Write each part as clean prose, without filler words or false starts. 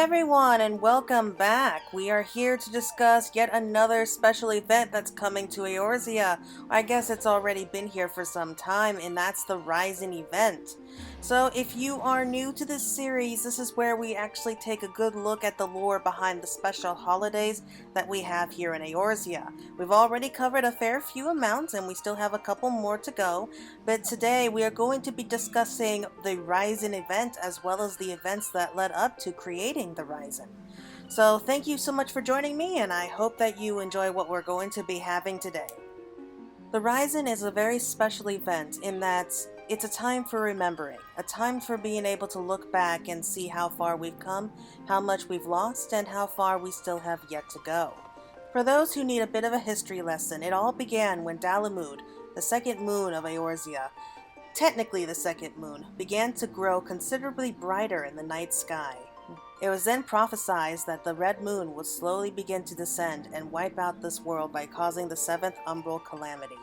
everyone, and welcome back. We are here to discuss yet another special event that's coming to Eorzea. I guess it's already been here for some time, and that's the Rising event. So if you are new to this series, this is where we actually take a good look at the lore behind the special holidays that we have here in Eorzea. We've already covered a fair few amounts, and we still have a couple more to go, but today we are going to be discussing the Rising event as well as the events that led up to creating the Rising. So thank you so much for joining me, and I hope that you enjoy what we're going to be having today. The Rising is a very special event in that it's a time for remembering, a time for being able to look back and see how far we've come, how much we've lost, and how far we still have yet to go. For those who need a bit of a history lesson, it all began when Dalamud, the second moon of Eorzea, technically the second moon, began to grow considerably brighter in the night sky. It was then prophesied that the red moon would slowly begin to descend and wipe out this world by causing the seventh umbral calamity.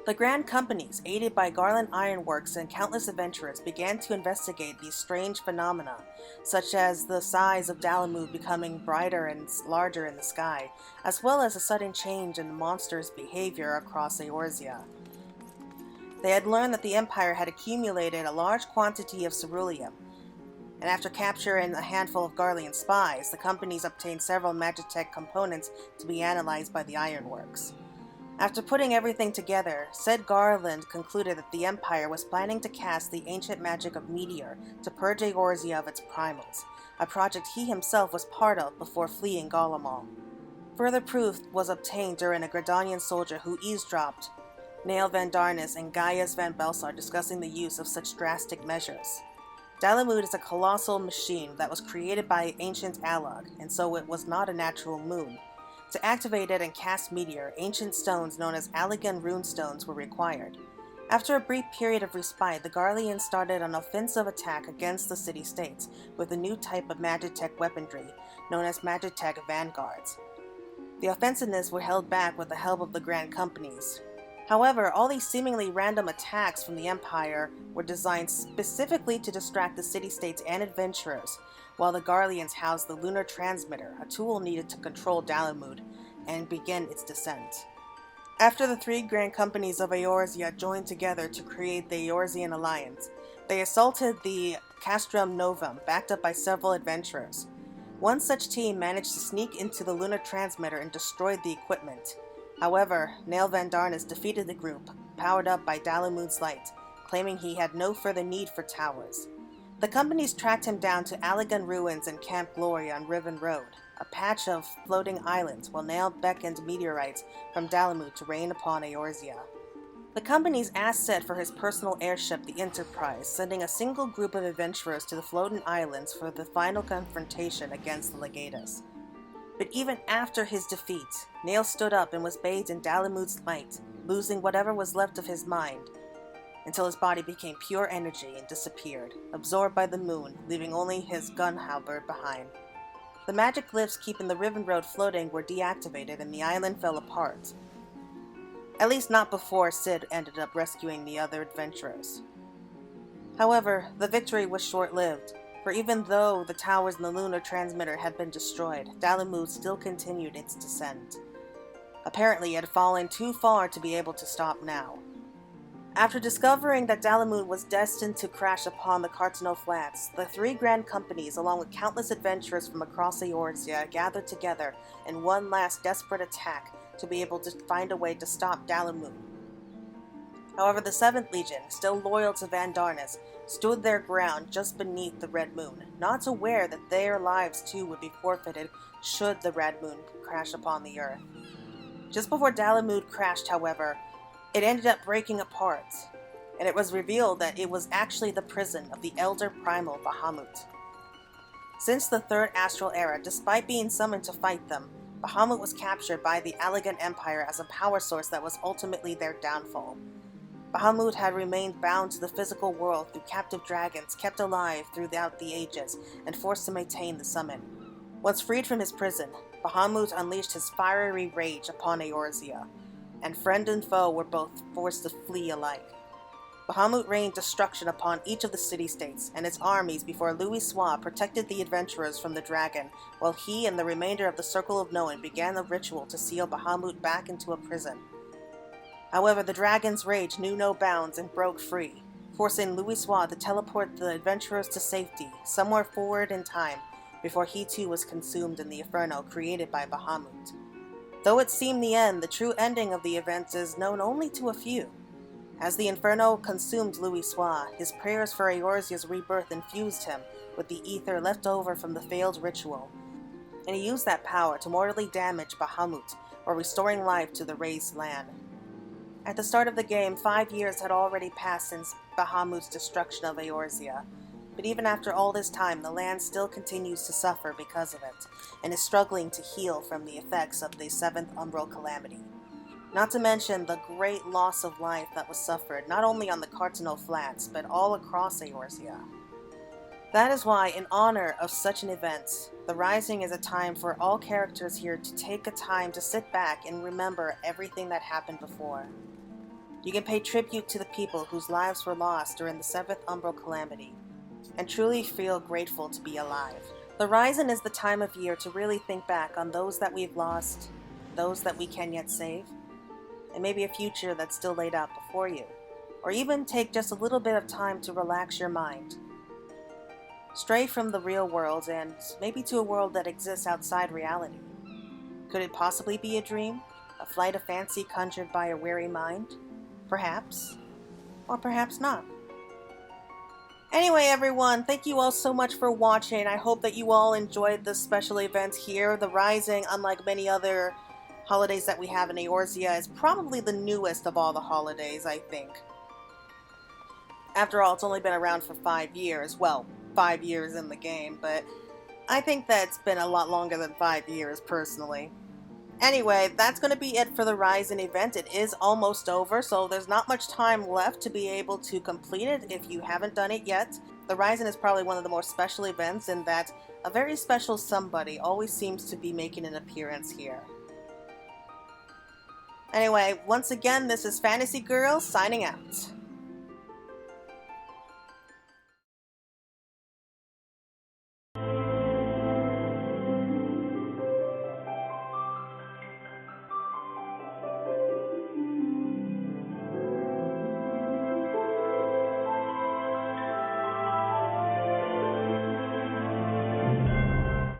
The Grand Companies, aided by Garland Ironworks and countless adventurers, began to investigate these strange phenomena, such as the size of Dalamud becoming brighter and larger in the sky, as well as a sudden change in the monster's behavior across Eorzea. They had learned that the Empire had accumulated a large quantity of ceruleum, and after capturing a handful of Garlean spies, the companies obtained several Magitech components to be analyzed by the Ironworks. After putting everything together, said Garland concluded that the Empire was planning to cast the ancient magic of Meteor to purge Eorzea of its primals, a project he himself was part of before fleeing Galamal. Further proof was obtained during a Gradanian soldier who eavesdropped Nail Van Darnus and Gaius Van Belsar discussing the use of such drastic measures. Dalamud is a colossal machine that was created by ancient Alog, and so it was not a natural moon. To activate it and cast Meteor, ancient stones known as Allegan runestones were required. After a brief period of respite, the Garleans started an offensive attack against the city-states with a new type of Magitech weaponry, known as Magitech Vanguards. The offensiveness were held back with the help of the Grand Companies. However, all these seemingly random attacks from the Empire were designed specifically to distract the city-states and adventurers, while the Garleans housed the Lunar Transmitter, a tool needed to control Dalamud and begin its descent. After the three Grand Companies of Eorzea joined together to create the Eorzean Alliance, they assaulted the Castrum Novum, backed up by several adventurers. One such team managed to sneak into the Lunar Transmitter and destroyed the equipment. However, Nail Van Darnus defeated the group, powered up by Dalamud's light, claiming he had no further need for towers. The companies tracked him down to Allegan Ruins and Camp Glory on Riven Road, a patch of floating islands, while Nail beckoned meteorites from Dalamud to rain upon Eorzea. The company's asset for his personal airship, the Enterprise, sending a single group of adventurers to the floating islands for the final confrontation against the Legatus. But even after his defeat, Nail stood up and was bathed in Dalamud's light, losing whatever was left of his mind, until his body became pure energy and disappeared, absorbed by the moon, leaving only his gun halberd behind. The magic glyphs keeping the Riven Road floating were deactivated and the island fell apart. At least not before Sid ended up rescuing the other adventurers. However, the victory was short-lived, for even though the towers in the Lunar Transmitter had been destroyed, Dalamud still continued its descent. Apparently, it had fallen too far to be able to stop now. After discovering that Dalamud was destined to crash upon the Cartano Flats, the three Grand Companies, along with countless adventurers from across Eorzea, gathered together in one last desperate attack to be able to find a way to stop Dalamud. However, the 7th Legion, still loyal to Van Darnus, stood their ground just beneath the Red Moon, not aware that their lives too would be forfeited should the Red Moon crash upon the Earth. Just before Dalamud crashed, however, it ended up breaking apart, and it was revealed that it was actually the prison of the Elder Primal Bahamut. Since the Third Astral Era, despite being summoned to fight them, Bahamut was captured by the Allegan Empire as a power source that was ultimately their downfall. Bahamut had remained bound to the physical world through captive dragons kept alive throughout the ages and forced to maintain the summon. Once freed from his prison, Bahamut unleashed his fiery rage upon Eorzea, and friend and foe were both forced to flee alike. Bahamut rained destruction upon each of the city-states and its armies before Louis protected the adventurers from the dragon, while he and the remainder of the Circle of Knowing began the ritual to seal Bahamut back into a prison. However, the dragon's rage knew no bounds and broke free, forcing Louis to teleport the adventurers to safety, somewhere forward in time, before he too was consumed in the inferno created by Bahamut. Though it seemed the end, the true ending of the events is known only to a few. As the inferno consumed Louis, his prayers for Eorzea's rebirth infused him with the ether left over from the failed ritual, and he used that power to mortally damage Bahamut, while restoring life to the razed land. At the start of the game, 5 years had already passed since Bahamut's destruction of Eorzea, but even after all this time, the land still continues to suffer because of it, and is struggling to heal from the effects of the 7th Umbral Calamity. Not to mention the great loss of life that was suffered not only on the Cardinal Flats, but all across Eorzea. That is why, in honor of such an event, the Rising is a time for all characters here to take a time to sit back and remember everything that happened before. You can pay tribute to the people whose lives were lost during the 7th Umbral Calamity, and truly feel grateful to be alive. The Rising is the time of year to really think back on those that we've lost, those that we can yet save, and maybe a future that's still laid out before you, or even take just a little bit of time to relax your mind. Stray from the real world and maybe to a world that exists outside reality. Could it possibly be a dream? A flight of fancy conjured by a weary mind? Perhaps. Or perhaps not. Anyway, everyone, thank you all so much for watching. I hope that you all enjoyed this special event here. The Rising, unlike many other holidays that we have in Eorzea, is probably the newest of all the holidays, I think. After all, it's only been around for 5 years. Well, 5 years in the game, but I think that's been a lot longer than 5 years, personally. Anyway, that's going to be it for the Rising event. It is almost over, so there's not much time left to be able to complete it if you haven't done it yet. The Rising is probably one of the more special events in that a very special somebody always seems to be making an appearance here. Anyway, once again, this is Fantasy Girl signing out.